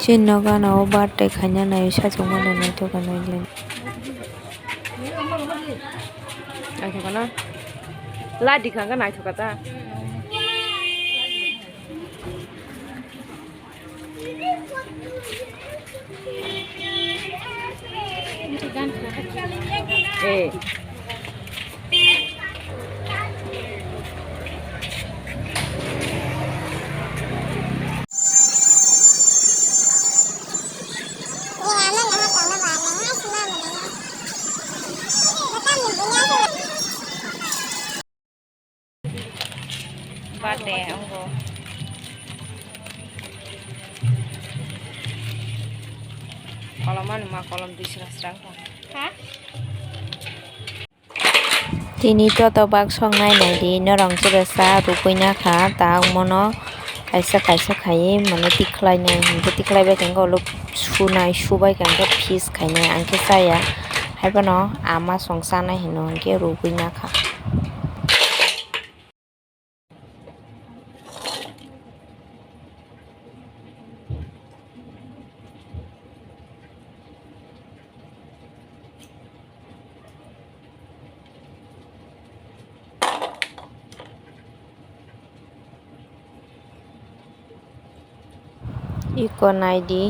Chinno gana birthday khanya nai sajong mana nai to gana ile. Ai thok na. La di khang ka nai thok ta. Eh. Birthday ông cô. Kalau mana kolam di serang kok. Hah? Tini to bak songnai nai di norong chirasa rupuina kha ta mono kaisa kaisa khai mane tiklai nai hingke tiklai bai kangko luk sunai subai kangko fish khainai angke saya haibano ama songsana hino hingke rupuina kha. Iko nai di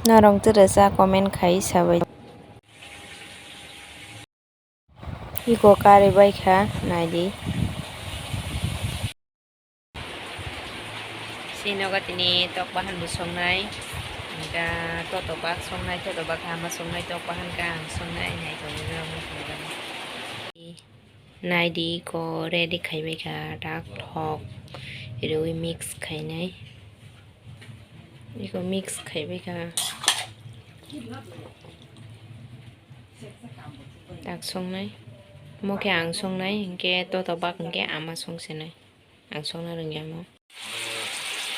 norong chirasa comment khai sabai. Iko kari bai kha nai di. Sino ka tini tok bahan busongnai. Ka to bak songnai to bak hama songnai tok bahan kang songnai nai ko ni. Nai di ko ready khai bai kha dak thok irui mix khai nai. Iko mix khai bai kha. Dak songnai. Mo ke ang songnai ke to bak ke ama song senai. Ang song na rengya mo.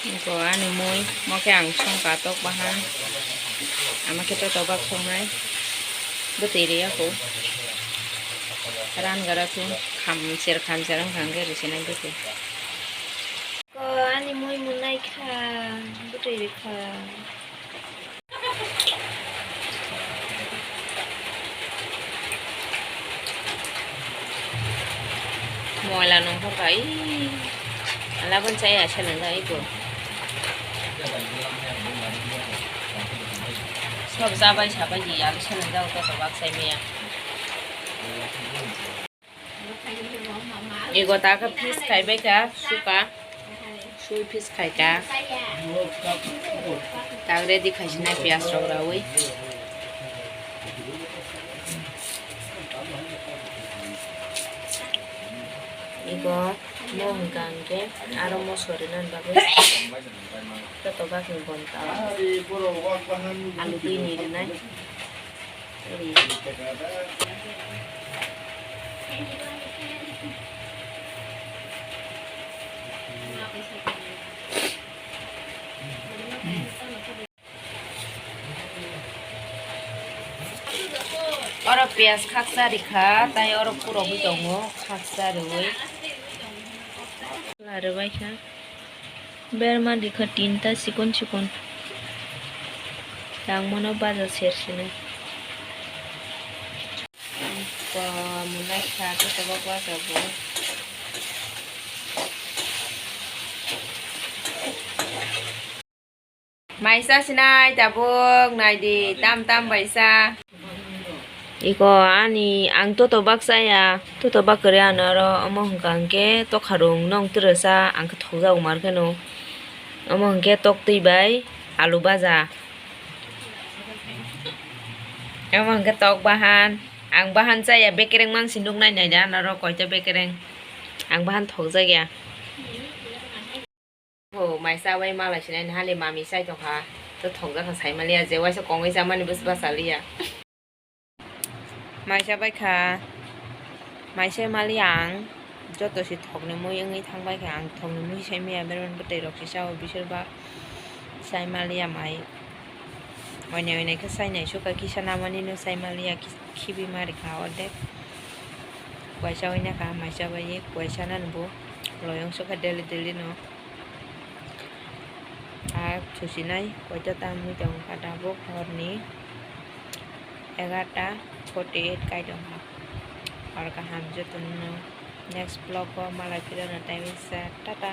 Iko ani moi mo ke ang song ka tok bahan. Ama ke to bak songnai. Betiri aku. Ran gara tu kham serang khangge risenai bete. Ko ani moi munai kha betiri kha. Mọi là nó không phải là bên xe à xe lần đây của sắp ra bay chả bay gì à xe lần đâu có bác xe mẹ ये गोता का piece खाइबे का सुका सुई piece खाइ का तागरे दिखाइ छिना प्याज रगरा ओइ 이거 뭔가 게 아로 모서리는 바고 또 바고 본다 알루 비니르나 Oro pias kaksari kha tai oro puro hui tongo kaksari hui lare bai kha berma dikha tinta sikon sikon tang mono baja sersine ko munai kha to ba baja bo maisa sinai tabuk nai di tam baisa Iko ani ang toto bak saya toto bak kare anaro amo hangke to kharung nong terasa ang thoja umar keno amo hangke tok tui bai alu baja amo hangke tok bahan ang bahan saya bekereng mang sindung nai nai dan aro koita bekereng ang bahan thoja ya ho mai sa wai ma la sinai hali mami sai to kha to thoja kha sai malia je wai sa kongoi sa mani bus basalia Mai sa bai kha माइसे माली आं जतसे थकनो मुई ओङै थांबाय आं थकनो मुई साइ मैया बेरन बतै रखि साव बिसोरबा साइ मालिया माइ अयनायखौ साइनाय सुखा किसाना मानिनो साइ मालिया खिबि मारि खा अदे कुवाइसा अयना खा माइसा बाये कुवाइसा नानबो लयं सुखा डेली no আর সুসিনাই কয়টা তাম মুই দং কাটাবো হরনি 11:48 কাই দং আর কাহাম যতন নেক্সট ব্লগ মালাই ফিরানো টাইম ইসা টাটা